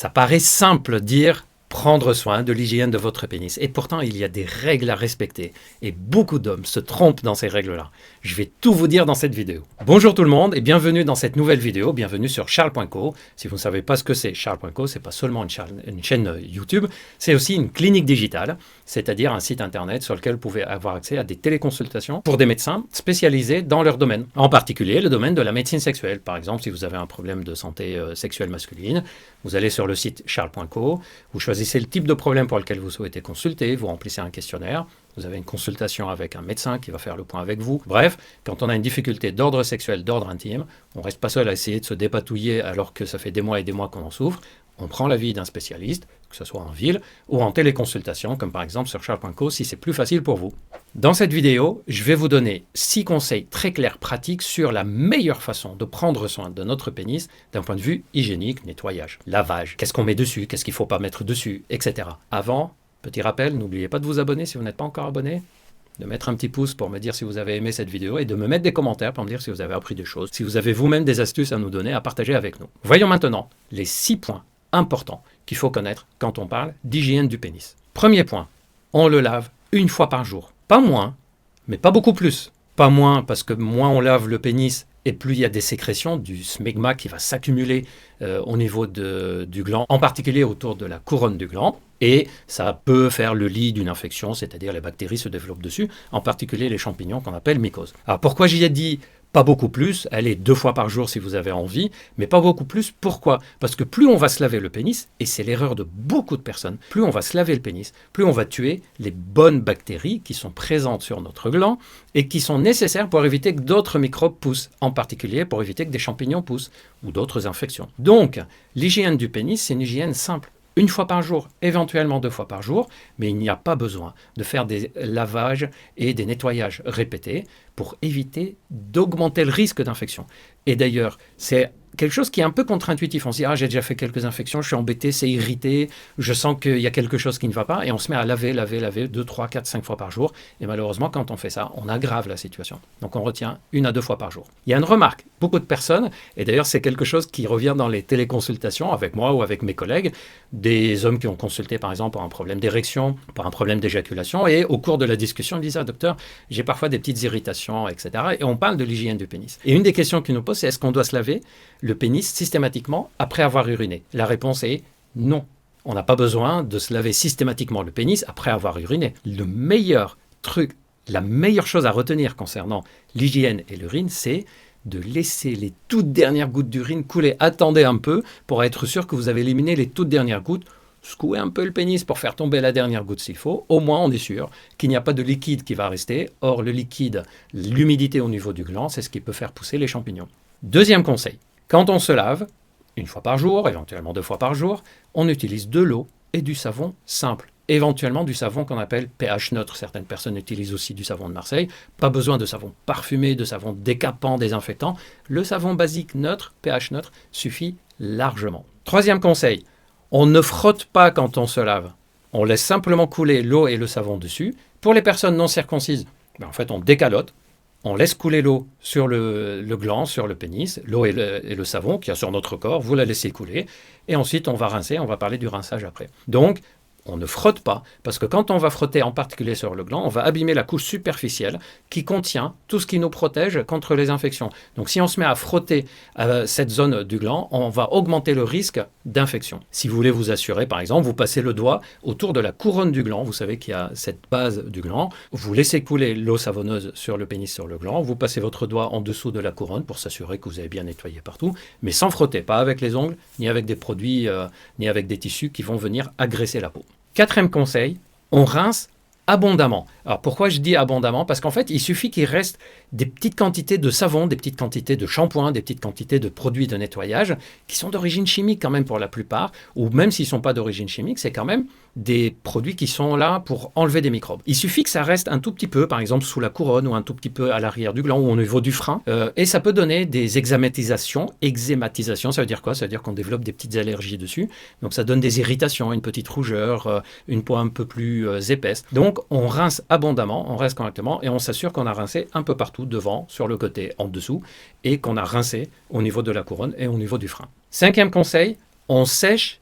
Ça paraît simple dire prendre soin de l'hygiène de votre pénis. Et pourtant, il y a des règles à respecter. Et beaucoup d'hommes se trompent dans ces règles-là. Je vais tout vous dire dans cette vidéo. Bonjour tout le monde et bienvenue dans cette nouvelle vidéo. Bienvenue sur Charles.co. Si vous ne savez pas ce que c'est, Charles.co, c'est pas seulement une chaîne YouTube, c'est aussi une clinique digitale, c'est-à-dire un site internet sur lequel vous pouvez avoir accès à des téléconsultations pour des médecins spécialisés dans leur domaine. En particulier, le domaine de la médecine sexuelle. Par exemple, si vous avez un problème de santé sexuelle masculine, vous allez sur le site Charles.co, vous choisissez le type de problème pour lequel vous souhaitez consulter, vous remplissez un questionnaire, vous avez une consultation avec un médecin qui va faire le point avec vous. Bref, quand on a une difficulté d'ordre sexuel, d'ordre intime, on ne reste pas seul à essayer de se dépatouiller alors que ça fait des mois et des mois qu'on en souffre. On prend l'avis d'un spécialiste, que ce soit en ville ou en téléconsultation, comme par exemple sur Charles.co si c'est plus facile pour vous. Dans cette vidéo, je vais vous donner 6 conseils très clairs, pratiques sur la meilleure façon de prendre soin de notre pénis d'un point de vue hygiénique, nettoyage, lavage, qu'est-ce qu'on met dessus, qu'est-ce qu'il ne faut pas mettre dessus, etc. Avant, petit rappel, n'oubliez pas de vous abonner si vous n'êtes pas encore abonné, de mettre un petit pouce pour me dire si vous avez aimé cette vidéo et de me mettre des commentaires pour me dire si vous avez appris des choses, si vous avez vous-même des astuces à nous donner, à partager avec nous. Voyons maintenant les 6 points importants qu'il faut connaître quand on parle d'hygiène du pénis. Premier point, on le lave une fois par jour. Pas moins, mais pas beaucoup plus. Pas moins parce que moins on lave le pénis et plus il y a des sécrétions, du smegma qui va s'accumuler au niveau du gland, en particulier autour de la couronne du gland. Et ça peut faire le lit d'une infection, c'est-à-dire les bactéries se développent dessus, en particulier les champignons qu'on appelle mycoses. Alors pourquoi j'y ai dit pas beaucoup plus, allez 2 fois par jour si vous avez envie, mais pas beaucoup plus. Pourquoi? Parce que plus on va se laver le pénis, et c'est l'erreur de beaucoup de personnes, plus on va se laver le pénis, plus on va tuer les bonnes bactéries qui sont présentes sur notre gland et qui sont nécessaires pour éviter que d'autres microbes poussent, en particulier pour éviter que des champignons poussent ou d'autres infections. Donc, l'hygiène du pénis, c'est une hygiène simple. Une fois par jour, éventuellement 2 fois par jour, mais il n'y a pas besoin de faire des lavages et des nettoyages répétés pour éviter d'augmenter le risque d'infection. Et d'ailleurs, c'est quelque chose qui est un peu contre-intuitif. On se dit « Ah, j'ai déjà fait quelques infections, je suis embêté, c'est irrité, je sens qu'il y a quelque chose qui ne va pas. » Et on se met à laver 2, 3, 4, 5 fois par jour. Et malheureusement, quand on fait ça, on aggrave la situation. Donc on retient 1 à 2 fois par jour. Il y a une remarque. Beaucoup de personnes, et d'ailleurs c'est quelque chose qui revient dans les téléconsultations avec moi ou avec mes collègues, des hommes qui ont consulté par exemple pour un problème d'érection, pour un problème d'éjaculation, et au cours de la discussion, ils disent « Ah docteur, j'ai parfois des petites irritations, etc. » Et on parle de l'hygiène du pénis. Et une des questions qu'ils nous posent, c'est est-ce qu'on doit se laver le pénis systématiquement après avoir uriné? La réponse est non. On n'a pas besoin de se laver systématiquement le pénis après avoir uriné. Le meilleur truc, la meilleure chose à retenir concernant l'hygiène et l'urine, c'est de laisser les toutes dernières gouttes d'urine couler. Attendez un peu pour être sûr que vous avez éliminé les toutes dernières gouttes. Secouez un peu le pénis pour faire tomber la dernière goutte s'il faut. Au moins, on est sûr qu'il n'y a pas de liquide qui va rester. Or, le liquide, l'humidité au niveau du gland, c'est ce qui peut faire pousser les champignons. Deuxième conseil, quand on se lave, 1 fois par jour, éventuellement 2 fois par jour, on utilise de l'eau et du savon simple. Éventuellement du savon qu'on appelle pH neutre. Certaines personnes utilisent aussi du savon de Marseille. Pas besoin de savon parfumé, de savon décapant, désinfectant. Le savon basique neutre, pH neutre, suffit largement. Troisième conseil, on ne frotte pas quand on se lave. On laisse simplement couler l'eau et le savon dessus. Pour les personnes non circoncises, en fait on décalote. On laisse couler l'eau sur le gland, sur le pénis, l'eau et le savon qu'il y a sur notre corps, vous la laissez couler. Et ensuite, on va rincer, on va parler du rinçage après. Donc, on ne frotte pas, parce que quand on va frotter en particulier sur le gland, on va abîmer la couche superficielle qui contient tout ce qui nous protège contre les infections. Donc si on se met à frotter cette zone du gland, on va augmenter le risque d'infection. Si vous voulez vous assurer, par exemple, vous passez le doigt autour de la couronne du gland, vous savez qu'il y a cette base du gland, vous laissez couler l'eau savonneuse sur le pénis, sur le gland, vous passez votre doigt en dessous de la couronne pour s'assurer que vous avez bien nettoyé partout, mais sans frotter, pas avec les ongles, ni avec des produits, ni avec des tissus qui vont venir agresser la peau. Quatrième conseil, on rince abondamment. Alors pourquoi je dis abondamment? Parce qu'en fait, il suffit qu'il reste des petites quantités de savon, des petites quantités de shampoing, des petites quantités de produits de nettoyage qui sont d'origine chimique quand même pour la plupart, ou même s'ils ne sont pas d'origine chimique, c'est quand même des produits qui sont là pour enlever des microbes. Il suffit que ça reste un tout petit peu, par exemple sous la couronne ou un tout petit peu à l'arrière du gland ou au niveau du frein, et ça peut donner des eczématisations. Eczématisation, ça veut dire quoi? Ça veut dire qu'on développe des petites allergies dessus, donc ça donne des irritations, une petite rougeur, une peau un peu plus épaisse. Donc on rince abondamment, on rince correctement et on s'assure qu'on a rincé un peu partout, devant, sur le côté, en dessous, et qu'on a rincé au niveau de la couronne et au niveau du frein. Cinquième conseil, on sèche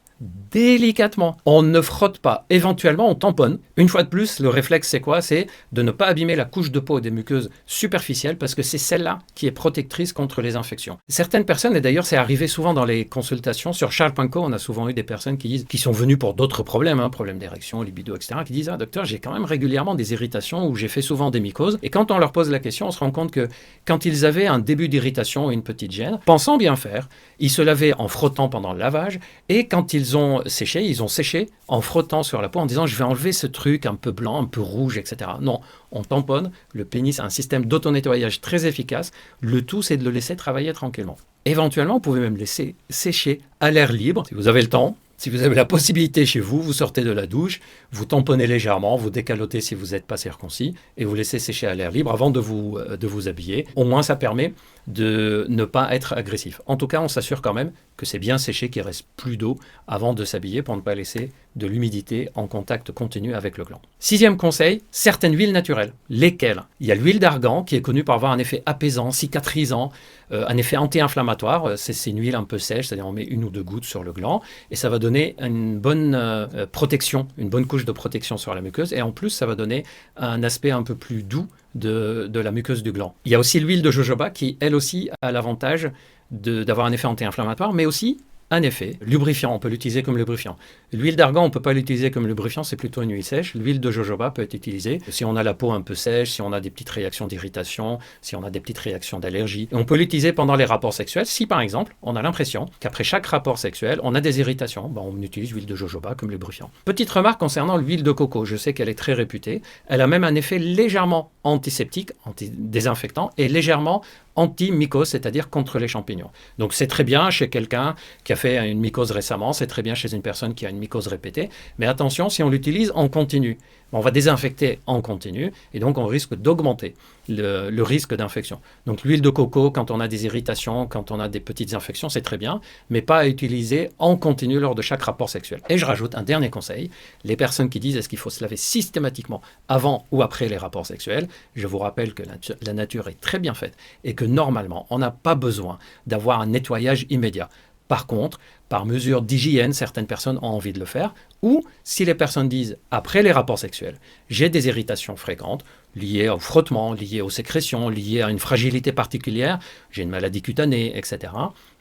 délicatement. On ne frotte pas. Éventuellement, on tamponne. Une fois de plus, le réflexe, c'est quoi? C'est de ne pas abîmer la couche de peau des muqueuses superficielles parce que c'est celle-là qui est protectrice contre les infections. Certaines personnes, et d'ailleurs, c'est arrivé souvent dans les consultations, sur Charles.co, on a souvent eu des personnes qui sont venues pour d'autres problèmes, problèmes d'érection, libido, etc., qui disent « Ah, docteur, j'ai quand même régulièrement des irritations ou j'ai fait souvent des mycoses. » Et quand on leur pose la question, on se rend compte que quand ils avaient un début d'irritation ou une petite gêne, pensant bien faire, ils se lavaient en frottant pendant le lavage et quand ils ont séché en frottant sur la peau en disant « Je vais enlever ce truc un peu blanc, un peu rouge, etc. » Non, on tamponne. Le pénis a un système d'auto-nettoyage très efficace. Le tout, c'est de le laisser travailler tranquillement. Éventuellement, vous pouvez même laisser sécher à l'air libre, si vous avez le temps. Si vous avez la possibilité chez vous, vous sortez de la douche, vous tamponnez légèrement, vous décalotez si vous n'êtes pas circoncis et vous laissez sécher à l'air libre avant de vous habiller. Au moins, ça permet de ne pas être agressif. En tout cas, on s'assure quand même que c'est bien séché, qu'il ne reste plus d'eau avant de s'habiller pour ne pas laisser de l'humidité en contact continu avec le gland. 6e conseil, certaines huiles naturelles. Lesquelles? Il y a l'huile d'argan qui est connue pour avoir un effet apaisant, cicatrisant, un effet anti-inflammatoire. C'est une huile un peu sèche, c'est-à-dire on met 1 ou 2 gouttes sur le gland et ça va donner une bonne protection, une bonne couche de protection sur la muqueuse et en plus ça va donner un aspect un peu plus doux de la muqueuse du gland. Il y a aussi l'huile de jojoba qui, elle aussi, a l'avantage d'avoir un effet anti-inflammatoire, mais aussi un effet lubrifiant. On peut l'utiliser comme lubrifiant. L'huile d'argan, on ne peut pas l'utiliser comme lubrifiant, c'est plutôt une huile sèche. L'huile de jojoba peut être utilisée si on a la peau un peu sèche, si on a des petites réactions d'irritation, si on a des petites réactions d'allergie. On peut l'utiliser pendant les rapports sexuels. Si, par exemple, on a l'impression qu'après chaque rapport sexuel, on a des irritations, on utilise l'huile de jojoba comme lubrifiant. Petite remarque concernant l'huile de coco. Je sais qu'elle est très réputée. Elle a même un effet légèrement antiseptique, désinfectant, et légèrement anti-mycose, c'est-à-dire contre les champignons. Donc c'est très bien chez quelqu'un qui a fait une mycose récemment, c'est très bien chez une personne qui a une mycose répétée, mais attention, si on l'utilise en continu, on va désinfecter en continu et donc on risque d'augmenter le risque d'infection. Donc l'huile de coco, quand on a des irritations, quand on a des petites infections, c'est très bien, mais pas à utiliser en continu lors de chaque rapport sexuel. Et je rajoute un dernier conseil, les personnes qui disent est-ce qu'il faut se laver systématiquement avant ou après les rapports sexuels, je vous rappelle que la nature est très bien faite et que normalement, on n'a pas besoin d'avoir un nettoyage immédiat. Par contre, par mesure d'hygiène, certaines personnes ont envie de le faire. Ou si les personnes disent, après les rapports sexuels, j'ai des irritations fréquentes liées au frottement, liées aux sécrétions, liées à une fragilité particulière, j'ai une maladie cutanée, etc.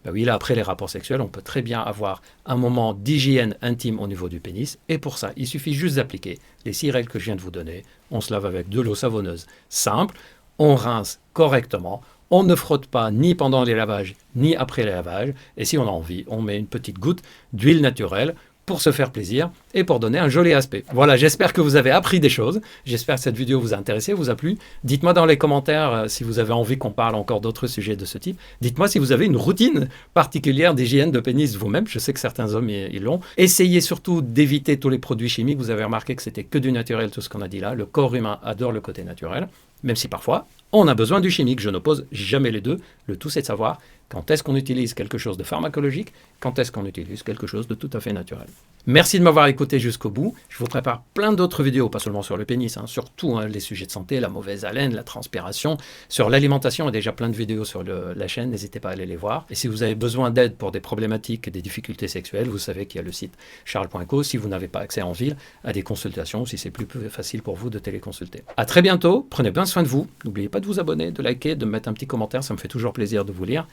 Ben oui, là, après les rapports sexuels, on peut très bien avoir un moment d'hygiène intime au niveau du pénis. Et pour ça, il suffit juste d'appliquer les 6 règles que je viens de vous donner. On se lave avec de l'eau savonneuse simple, on rince correctement, on ne frotte pas ni pendant les lavages, ni après les lavages. Et si on a envie, on met une petite goutte d'huile naturelle pour se faire plaisir et pour donner un joli aspect. Voilà, j'espère que vous avez appris des choses. J'espère que cette vidéo vous a intéressé, vous a plu. Dites-moi dans les commentaires si vous avez envie qu'on parle encore d'autres sujets de ce type. Dites-moi si vous avez une routine particulière d'hygiène de pénis vous-même. Je sais que certains hommes ils l'ont. Essayez surtout d'éviter tous les produits chimiques. Vous avez remarqué que c'était que du naturel, tout ce qu'on a dit là. Le corps humain adore le côté naturel, même si parfois on a besoin du chimique. Je n'oppose jamais les deux. Le tout, c'est de savoir quand est-ce qu'on utilise quelque chose de pharmacologique, quand est-ce qu'on utilise quelque chose de tout à fait naturel. Merci de m'avoir écouté jusqu'au bout. Je vous prépare plein d'autres vidéos, pas seulement sur le pénis, surtout les sujets de santé, la mauvaise haleine, la transpiration. Sur l'alimentation, il y a déjà plein de vidéos sur la chaîne, n'hésitez pas à aller les voir. Et si vous avez besoin d'aide pour des problématiques et des difficultés sexuelles, vous savez qu'il y a le site charles.co si vous n'avez pas accès en ville à des consultations, si c'est plus facile pour vous de téléconsulter. À très bientôt, prenez bien soin de vous. N'oubliez pas de vous abonner, de liker, de mettre un petit commentaire, ça me fait toujours plaisir de vous lire.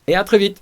Et à très vite!